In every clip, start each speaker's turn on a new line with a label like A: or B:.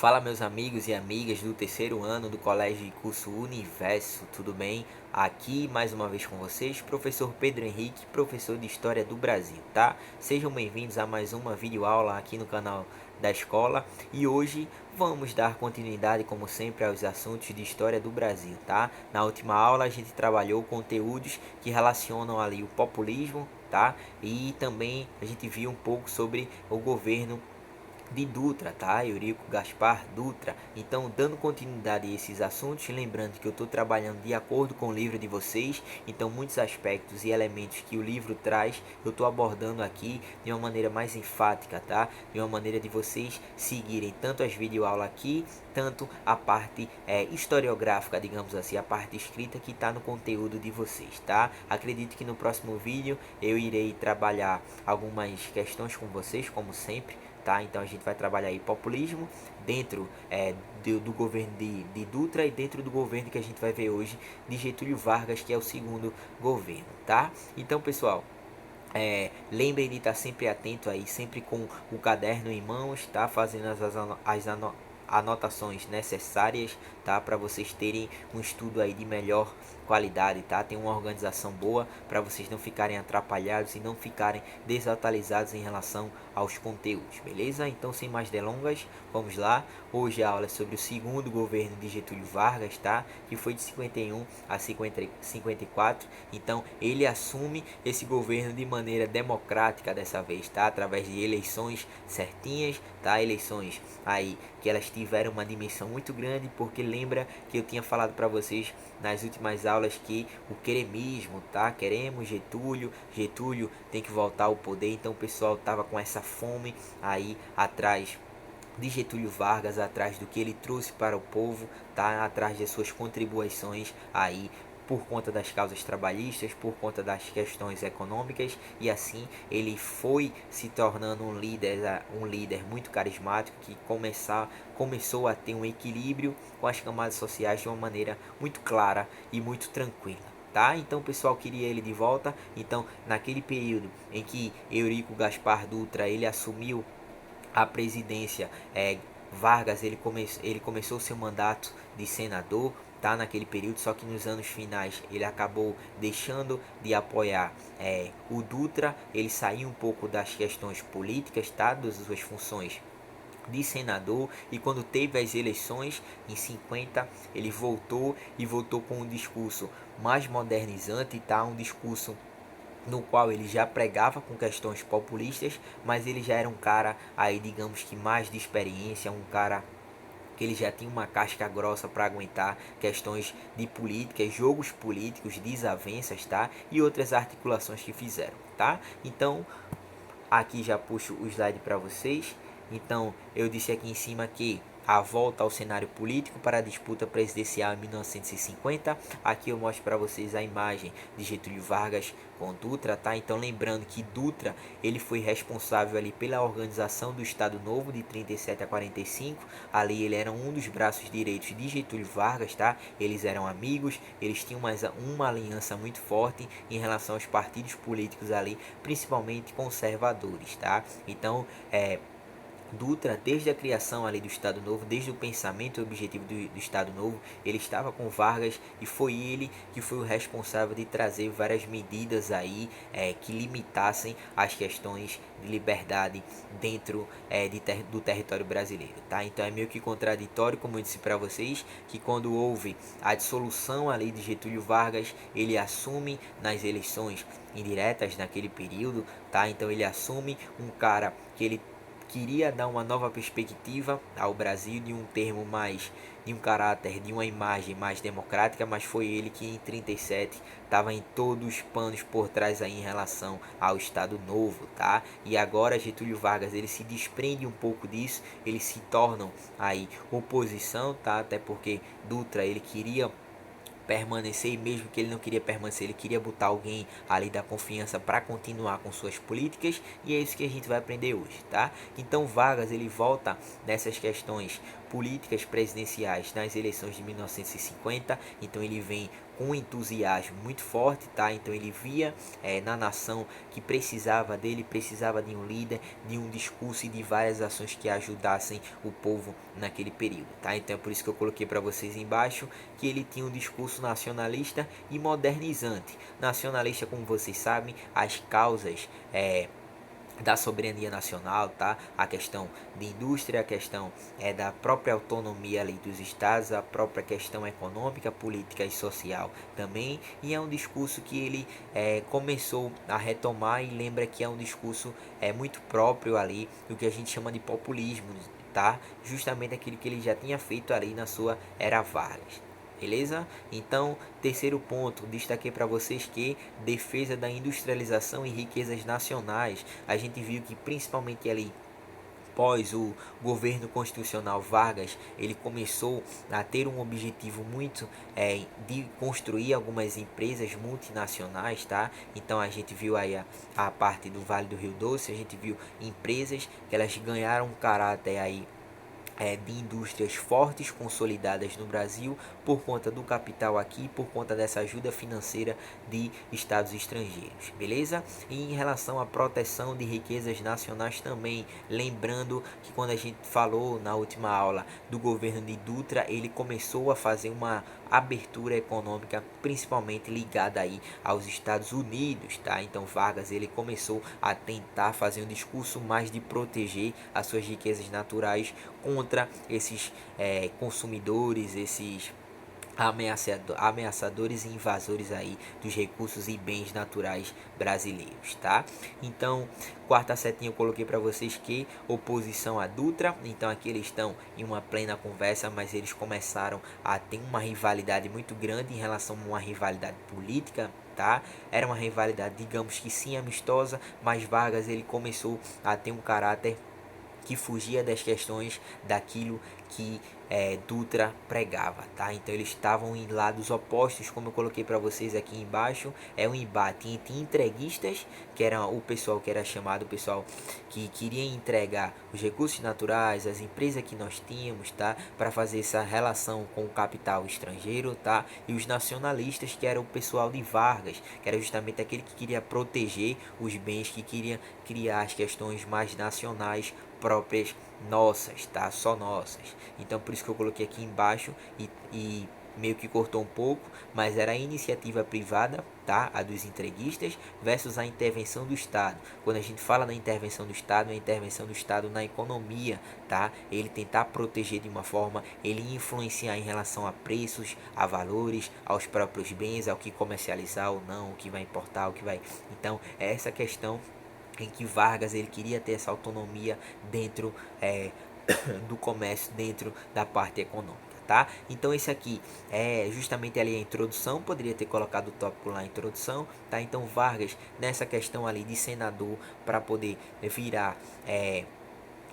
A: Fala meus amigos e amigas do terceiro ano do Colégio de Curso Universo, tudo bem? Aqui mais uma vez com vocês, professor Pedro Henrique, professor de História do Brasil, tá? Sejam bem-vindos a mais uma videoaula aqui no canal da escola e hoje vamos dar continuidade, como sempre, aos assuntos de História do Brasil, tá? Na última aula a gente trabalhou conteúdos que relacionam ali o populismo, tá? E também a gente viu um pouco sobre o governo de Dutra, tá? Eurico Gaspar Dutra. Então, dando continuidade a esses assuntos, lembrando que eu estou trabalhando de acordo com o livro de vocês, então muitos aspectos e elementos que o livro traz, eu estou abordando aqui de uma maneira mais enfática, tá? De uma maneira de vocês seguirem tanto as videoaulas aqui, tanto a parte historiográfica, digamos assim, a parte escrita que está no conteúdo de vocês, tá? Acredito que no próximo vídeo eu irei trabalhar algumas questões com vocês, como sempre, tá? Então a gente vai trabalhar aí populismo dentro do governo de Dutra e dentro do governo que a gente vai ver hoje de Getúlio Vargas, que é o segundo governo, tá? Então, pessoal, lembrem de estar sempre atento aí, sempre com o caderno em mãos, tá? Fazendo anotações necessárias, tá? Para vocês terem um estudo aí de melhor qualidade, tá? Tem uma organização boa para vocês não ficarem atrapalhados e não ficarem desatualizados em relação aos conteúdos, beleza? Então, sem mais delongas, vamos lá. Hoje a aula é sobre o segundo governo de Getúlio Vargas, tá? Que foi de 51 a 54. Então, ele assume esse governo de maneira democrática dessa vez, tá? Através de eleições certinhas, tá? Eleições aí que elas tiveram uma dimensão muito grande, porque lembra que eu tinha falado para vocês nas últimas aulas que o queremismo, tá? Queremos Getúlio, Getúlio tem que voltar ao poder, então o pessoal tava com essa fome aí atrás de Getúlio Vargas, atrás do que ele trouxe para o povo, tá? Atrás de suas contribuições aí por conta das causas trabalhistas, por conta das questões econômicas, e assim ele foi se tornando um líder muito carismático que começou a ter um equilíbrio com as camadas sociais de uma maneira muito clara e muito tranquila. Tá? Então o pessoal queria ele de volta. Então, naquele período em que Eurico Gaspar Dutra ele assumiu a presidência, Vargas ele começou seu mandato de senador, tá, naquele período, só que nos anos finais ele acabou deixando de apoiar o Dutra, ele saiu um pouco das questões políticas, tá, das suas funções de senador, e quando teve as eleições em 50 ele voltou e voltou com um discurso mais modernizante, tá, um discurso no qual ele já pregava com questões populistas, mas ele já era um cara aí, digamos que mais de experiência, um cara que ele já tinha uma casca grossa para aguentar questões de política, jogos políticos, desavenças, tá? E outras articulações que fizeram, tá? Então, aqui já puxo o slide para vocês. Então, eu disse aqui em cima que a volta ao cenário político para a disputa presidencial em 1950. Aqui eu mostro para vocês a imagem de Getúlio Vargas com Dutra, tá? Então, lembrando que Dutra, ele foi responsável ali pela organização do Estado Novo de 37 a 45. Ali ele era um dos braços direitos de Getúlio Vargas, tá? Eles eram amigos, eles tinham uma aliança muito forte em relação aos partidos políticos ali, principalmente conservadores, tá? Então, Dutra, desde a criação ali do Estado Novo, desde o pensamento e objetivo do Estado Novo, ele estava com Vargas e foi ele que foi o responsável de trazer várias medidas aí que limitassem as questões de liberdade dentro do território brasileiro, tá? Então é meio que contraditório, como eu disse para vocês, que quando houve a dissolução ali de Getúlio Vargas, ele assume nas eleições indiretas naquele período, tá? Então ele assume um cara que ele queria dar uma nova perspectiva ao Brasil, de um termo mais, de um caráter, de uma imagem mais democrática, mas foi ele que em 37 estava em todos os panos por trás aí em relação ao Estado Novo, tá? E agora Getúlio Vargas ele se desprende um pouco disso, eles se tornam aí oposição, tá? Até porque Dutra ele queria permanecer, e mesmo que ele não queria permanecer, ele queria botar alguém ali da confiança para continuar com suas políticas, e é isso que a gente vai aprender hoje, tá? Então Vargas ele volta nessas questões políticas presidenciais nas eleições de 1950, então ele vem com entusiasmo muito forte, tá? Então ele via na nação que precisava dele, precisava de um líder, de um discurso e de várias ações que ajudassem o povo naquele período, tá? Então é por isso que eu coloquei para vocês embaixo que ele tinha um discurso nacionalista e modernizante. Nacionalista, como vocês sabem, as causas da soberania nacional, tá? A questão de indústria, a questão da própria autonomia ali dos estados, a própria questão econômica, política e social também, e é um discurso que ele começou a retomar, e lembra que é um discurso muito próprio ali do que a gente chama de populismo, tá? Justamente aquilo que ele já tinha feito ali na sua era Vargas. Beleza? Então, terceiro ponto, destaquei para vocês que defesa da industrialização e riquezas nacionais. A gente viu que principalmente ali após o governo constitucional Vargas, ele começou a ter um objetivo muito de construir algumas empresas multinacionais, tá? Então a gente viu aí a parte do Vale do Rio Doce, a gente viu empresas que elas ganharam um caráter aí de indústrias fortes, consolidadas no Brasil, por conta do capital aqui, por conta dessa ajuda financeira de estados estrangeiros, beleza? E em relação à proteção de riquezas nacionais também, lembrando que quando a gente falou na última aula do governo de Dutra, ele começou a fazer uma abertura econômica, principalmente ligada aí aos Estados Unidos, tá? Então Vargas ele começou a tentar fazer um discurso mais de proteger as suas riquezas naturais contra esses consumidores, esses ameaçadores e invasores aí dos recursos e bens naturais brasileiros, tá? Então, quarta setinha eu coloquei para vocês que oposição a Dutra. Então aqui eles estão em uma plena conversa, mas eles começaram a ter uma rivalidade muito grande em relação a uma rivalidade política, tá? Era uma rivalidade, digamos que sim, amistosa, mas Vargas ele começou a ter um caráter que fugia das questões daquilo que Dutra pregava, tá? Então eles estavam em lados opostos, como eu coloquei para vocês aqui embaixo. É um embate entre entreguistas, que era o pessoal que era chamado o pessoal que queria entregar os recursos naturais, as empresas que nós tínhamos, tá? Para fazer essa relação com o capital estrangeiro, tá? E os nacionalistas, que era o pessoal de Vargas, que era justamente aquele que queria proteger os bens, que queria criar as questões mais nacionais próprias nossas, tá? Só nossas. Então por isso que eu coloquei aqui embaixo e meio que cortou um pouco, mas era a iniciativa privada, tá? A dos entreguistas versus a intervenção do Estado. Quando a gente fala na intervenção do Estado, é a intervenção do Estado na economia, tá? Ele tentar proteger de uma forma, ele influenciar em relação a preços, a valores, aos próprios bens, ao que comercializar ou não, o que vai importar, o que vai. Então, é essa questão em que Vargas ele queria ter essa autonomia dentro do comércio, dentro da parte econômica, tá? Então esse aqui é justamente ali a introdução, poderia ter colocado o tópico lá, a introdução, tá? Então Vargas nessa questão ali de senador para poder virar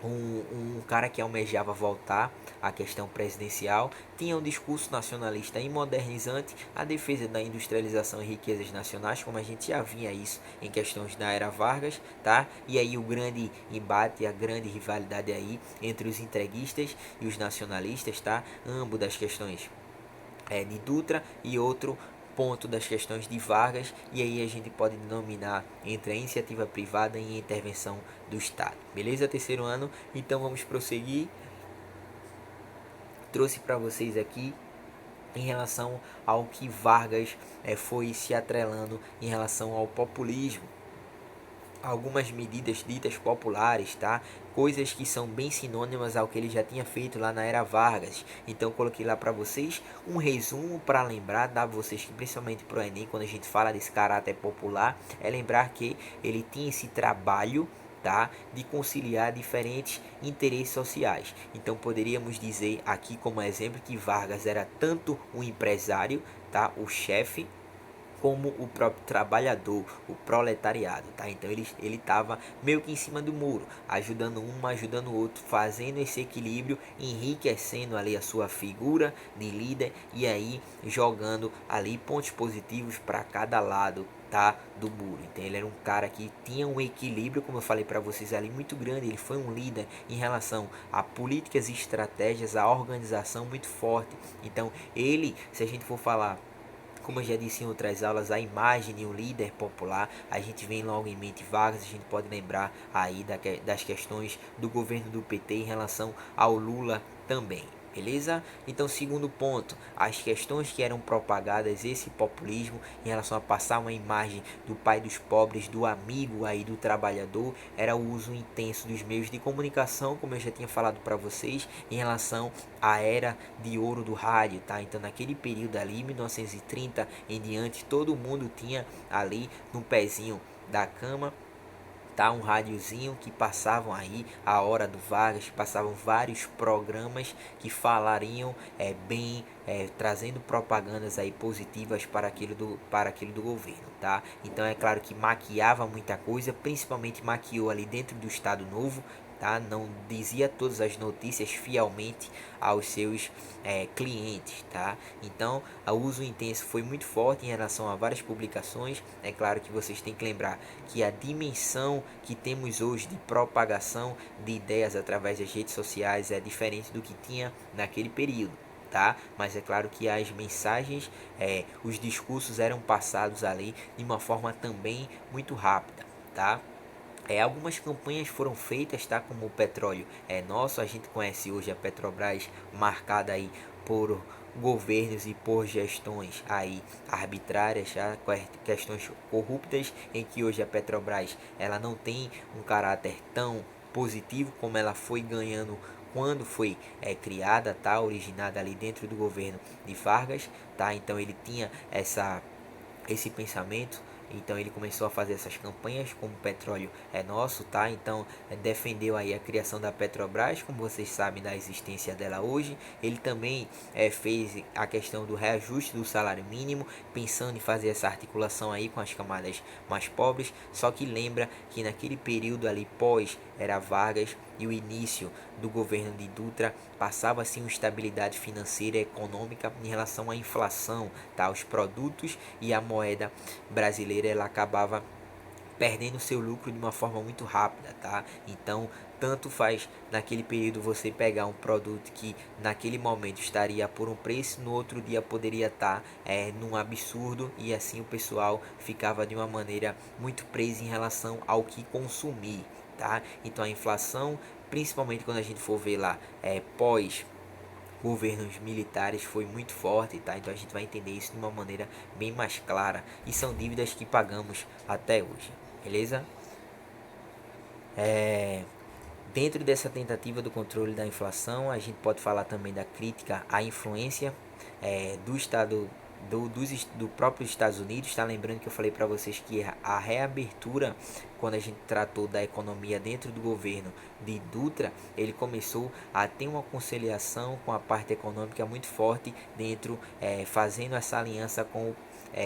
A: um cara que almejava voltar à questão presidencial, tinha um discurso nacionalista e modernizante, a defesa da industrialização e riquezas nacionais, como a gente já vinha isso em questões da era Vargas, tá? E aí o grande embate, a grande rivalidade aí entre os entreguistas e os nacionalistas, tá? Ambos das questões de Dutra e outro ponto das questões de Vargas, e aí a gente pode denominar entre a iniciativa privada e a intervenção do Estado. Beleza? Terceiro ano, então vamos prosseguir. Trouxe para vocês aqui em relação ao que Vargas foi se atrelando em relação ao populismo, algumas medidas ditas populares, tá? Coisas que são bem sinônimas ao que ele já tinha feito lá na era Vargas. Então coloquei lá para vocês um resumo para lembrar, dar vocês que principalmente para o Enem, quando a gente fala desse caráter popular, é lembrar que ele tinha esse trabalho, tá, de conciliar diferentes interesses sociais. Então poderíamos dizer aqui como exemplo que Vargas era tanto um empresário, tá, o chefe, como o próprio trabalhador, o proletariado, tá? Então ele estava meio que em cima do muro, ajudando um, ajudando o outro, fazendo esse equilíbrio, enriquecendo ali a sua figura de líder e aí jogando ali pontos positivos para cada lado, tá, do muro. Então ele era um cara que tinha um equilíbrio, como eu falei para vocês ali, muito grande. Ele foi um líder em relação a políticas e estratégias, a organização muito forte. Então ele, se a gente for falar Como eu já disse em outras aulas, a imagem de um líder popular, a gente vem logo em mente Vargas, a gente pode lembrar aí das questões do governo do PT em relação ao Lula também. Beleza? Então, segundo ponto, as questões que eram propagadas, esse populismo em relação a passar uma imagem do pai dos pobres, do amigo aí do trabalhador, era o uso intenso dos meios de comunicação, como eu já tinha falado para vocês, em relação à era de ouro do rádio, tá? Então, naquele período ali, 1930 em diante, todo mundo tinha ali no pezinho da cama, tá, um rádiozinho que passavam aí a hora do Vargas, passavam vários programas que falariam bem, trazendo propagandas aí positivas para aquilo do governo, tá? Então é claro que maquiava muita coisa, principalmente maquiou ali dentro do Estado Novo, tá? Não dizia todas as notícias fielmente aos seus clientes, tá? Então, o uso intenso foi muito forte em relação a várias publicações. É claro que vocês têm que lembrar que a dimensão que temos hoje de propagação de ideias através das redes sociais é diferente do que tinha naquele período, tá? Mas é claro que as mensagens, os discursos eram passados ali de uma forma também muito rápida, tá? Algumas campanhas foram feitas, tá? Como o petróleo é nosso, a gente conhece hoje a Petrobras marcada aí por governos e por gestões aí arbitrárias, tá? Questões corruptas, em que hoje a Petrobras ela não tem um caráter tão positivo como ela foi ganhando quando foi criada, tá? Originada ali dentro do governo de Vargas, tá? Então ele tinha esse pensamento. Então ele começou a fazer essas campanhas, como o petróleo é nosso, tá? Então defendeu aí a criação da Petrobras, como vocês sabem da existência dela hoje. Ele também fez a questão do reajuste do salário mínimo, pensando em fazer essa articulação aí com as camadas mais pobres. Só que lembra que naquele período ali pós era Vargas e o início do governo de Dutra passava assim uma estabilidade financeira e econômica em relação à inflação, tá? Os produtos e a moeda brasileira ela acabava perdendo seu lucro de uma forma muito rápida, tá? Então, tanto faz naquele período você pegar um produto que naquele momento estaria por um preço, no outro dia poderia estar num absurdo, e assim o pessoal ficava de uma maneira muito preso em relação ao que consumir, tá? Então a inflação, principalmente quando a gente for ver lá pós governos militares, foi muito forte, tá? Então a gente vai entender isso de uma maneira bem mais clara, e são dívidas que pagamos até hoje, beleza? Dentro dessa tentativa do controle da inflação, a gente pode falar também da crítica à influência do Estado do próprio Estados Unidos, tá? Lembrando que eu falei para vocês que a reabertura, quando a gente tratou da economia dentro do governo de Dutra, ele começou a ter uma conciliação com a parte econômica muito forte dentro, fazendo essa aliança com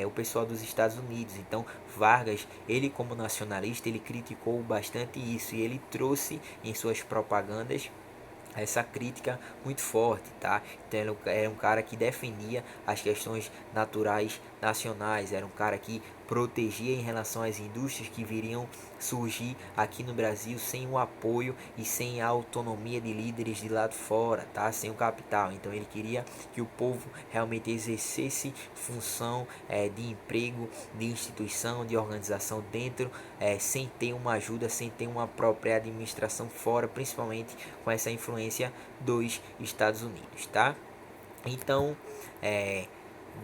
A: o pessoal dos Estados Unidos. Então Vargas, ele como nacionalista, ele criticou bastante isso, e ele trouxe em suas propagandas essa crítica muito forte, tá? Então ele era um cara que defendia as questões naturais nacionais, era um cara que protegia em relação às indústrias que viriam surgir aqui no Brasil sem o apoio e sem a autonomia de líderes de lá de fora, tá? Sem o capital. Então ele queria que o povo realmente exercesse função de emprego, de instituição, de organização dentro, sem ter uma ajuda, sem ter uma própria administração fora, principalmente com essa influência dos Estados Unidos, tá? Então,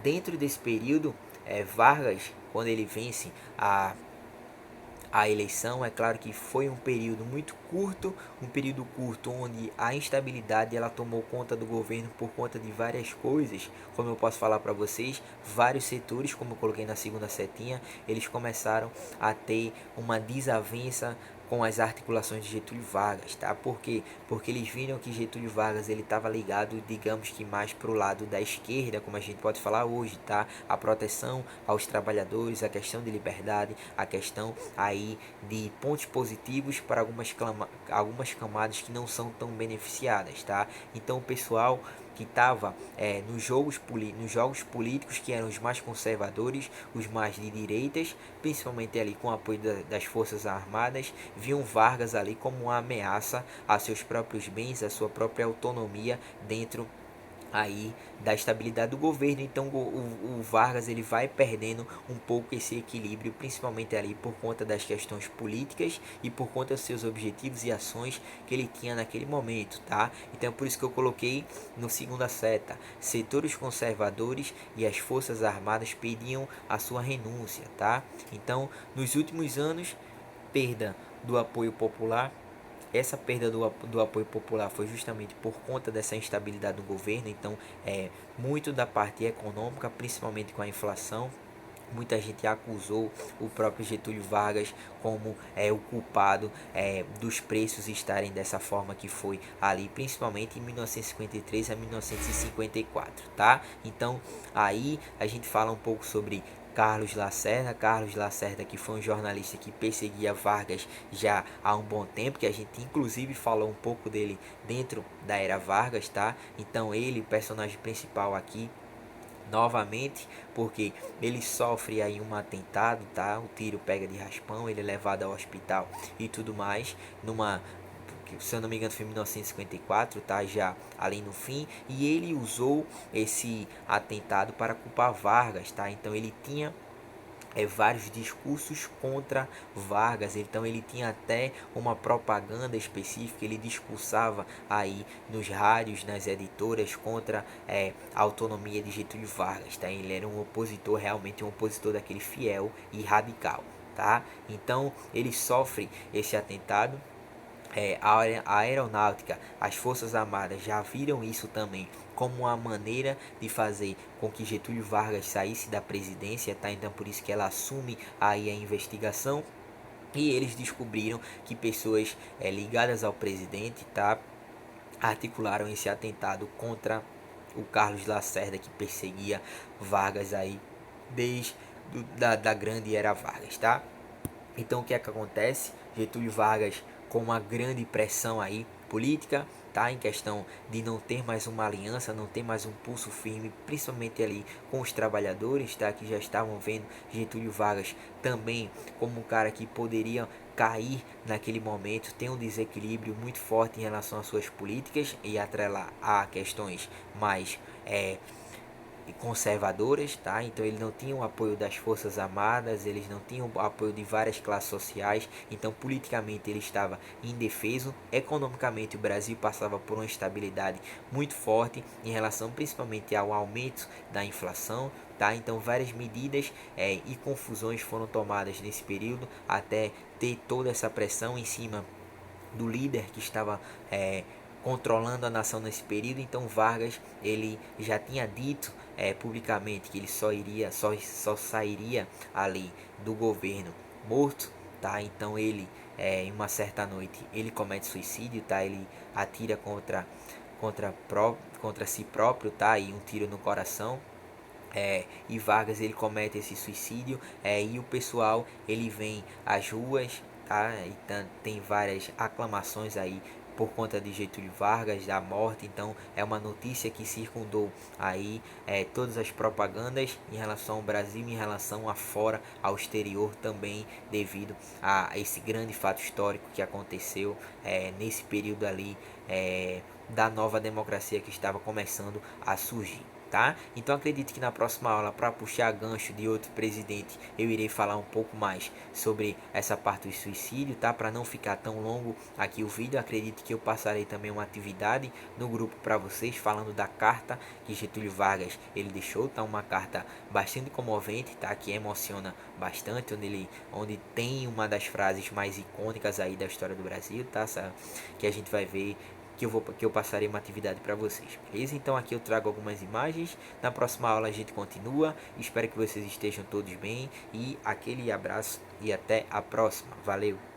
A: dentro desse período, Vargas, quando ele vence a eleição, é claro que foi um período muito curto, onde a instabilidade ela tomou conta do governo por conta de várias coisas, como eu posso falar para vocês, vários setores, como eu coloquei na segunda setinha, eles começaram a ter uma desavença com as articulações de Getúlio Vargas, tá? Por quê? Porque eles viram que Getúlio Vargas ele estava ligado, digamos que mais para o lado da esquerda, como a gente pode falar hoje, tá? A proteção aos trabalhadores, a questão de liberdade, a questão aí de pontos positivos para algumas camadas que não são tão beneficiadas, tá? Então o pessoal que estava nos jogos políticos, que eram os mais conservadores, os mais de direitas, principalmente ali com o apoio das Forças Armadas, viam Vargas ali como uma ameaça a seus próprios bens, a sua própria autonomia dentro aí da estabilidade do governo. Então o Vargas ele vai perdendo um pouco esse equilíbrio, principalmente ali por conta das questões políticas e por conta dos seus objetivos e ações que ele tinha naquele momento, tá? Então é por isso que eu coloquei no segunda seta: setores conservadores e as forças armadas pediam a sua renúncia, tá? Então nos últimos anos, perda do apoio popular. Essa perda do apoio popular foi justamente por conta dessa instabilidade do governo. Então, muito da parte econômica, principalmente com a inflação. Muita gente acusou o próprio Getúlio Vargas como o culpado dos preços estarem dessa forma que foi ali, principalmente em 1953 a 1954, tá? Então aí a gente fala um pouco sobre Carlos Lacerda, que foi um jornalista que perseguia Vargas já há um bom tempo, que a gente inclusive falou um pouco dele dentro da era Vargas, tá? Então ele, o personagem principal aqui, novamente, porque ele sofre aí um atentado, tá? O tiro pega de raspão, ele é levado ao hospital e tudo mais, numa, se eu não me engano, foi em 1954, tá? Já ali no fim, e ele usou esse atentado para culpar Vargas, tá? Então ele tinha vários discursos contra Vargas. Então ele tinha até uma propaganda específica, ele discursava aí nos rádios, nas editoras contra a autonomia de Getúlio Vargas, tá? Ele era um opositor, realmente um opositor daquele fiel e radical, tá? Então ele sofre esse atentado. A aeronáutica, as forças armadas já viram isso também como uma maneira de fazer com que Getúlio Vargas saísse da presidência, tá? Então por isso que ela assume aí a investigação, e eles descobriram que pessoas ligadas ao presidente, tá, articularam esse atentado contra o Carlos Lacerda, que perseguia Vargas aí desde da grande era Vargas, tá? Então o que é que acontece? Getúlio Vargas, com uma grande pressão aí política, tá? Em questão de não ter mais uma aliança, não ter mais um pulso firme, principalmente ali com os trabalhadores, tá? Que já estavam vendo Getúlio Vargas também como um cara que poderia cair naquele momento, tem um desequilíbrio muito forte em relação às suas políticas e atrelar a questões mais conservadoras, tá? Então ele não tinha o apoio das forças armadas, eles não tinham o apoio de várias classes sociais, então politicamente ele estava indefeso. Economicamente o Brasil passava por uma instabilidade muito forte em relação principalmente ao aumento da inflação, tá? Então várias medidas e confusões foram tomadas nesse período até ter toda essa pressão em cima do líder que estava controlando a nação nesse período. Então Vargas ele já tinha dito publicamente que ele só sairia ali do governo morto, tá? Então ele em uma certa noite ele comete suicídio, tá? Ele atira contra si próprio, tá? E um tiro no coração. E Vargas ele comete esse suicídio, e o pessoal ele vem às ruas, tá? E tem várias aclamações aí por conta de Getúlio Vargas, da morte. Então é uma notícia que circundou aí todas as propagandas em relação ao Brasil, em relação a fora, ao exterior também, devido a esse grande fato histórico que aconteceu nesse período ali da nova democracia que estava começando a surgir. Tá? Então acredito que na próxima aula, para puxar gancho de outro presidente, eu irei falar um pouco mais sobre essa parte do suicídio, tá? Para não ficar tão longo aqui o vídeo, acredito que eu passarei também uma atividade no grupo para vocês, falando da carta que Getúlio Vargas ele deixou, tá? Uma carta bastante comovente, tá? Que emociona bastante, onde tem uma das frases mais icônicas aí da história do Brasil, tá? Que a gente vai ver, que eu passarei uma atividade para vocês, beleza? Então aqui eu trago algumas imagens, na próxima aula a gente continua, espero que vocês estejam todos bem, e aquele abraço e até a próxima, valeu!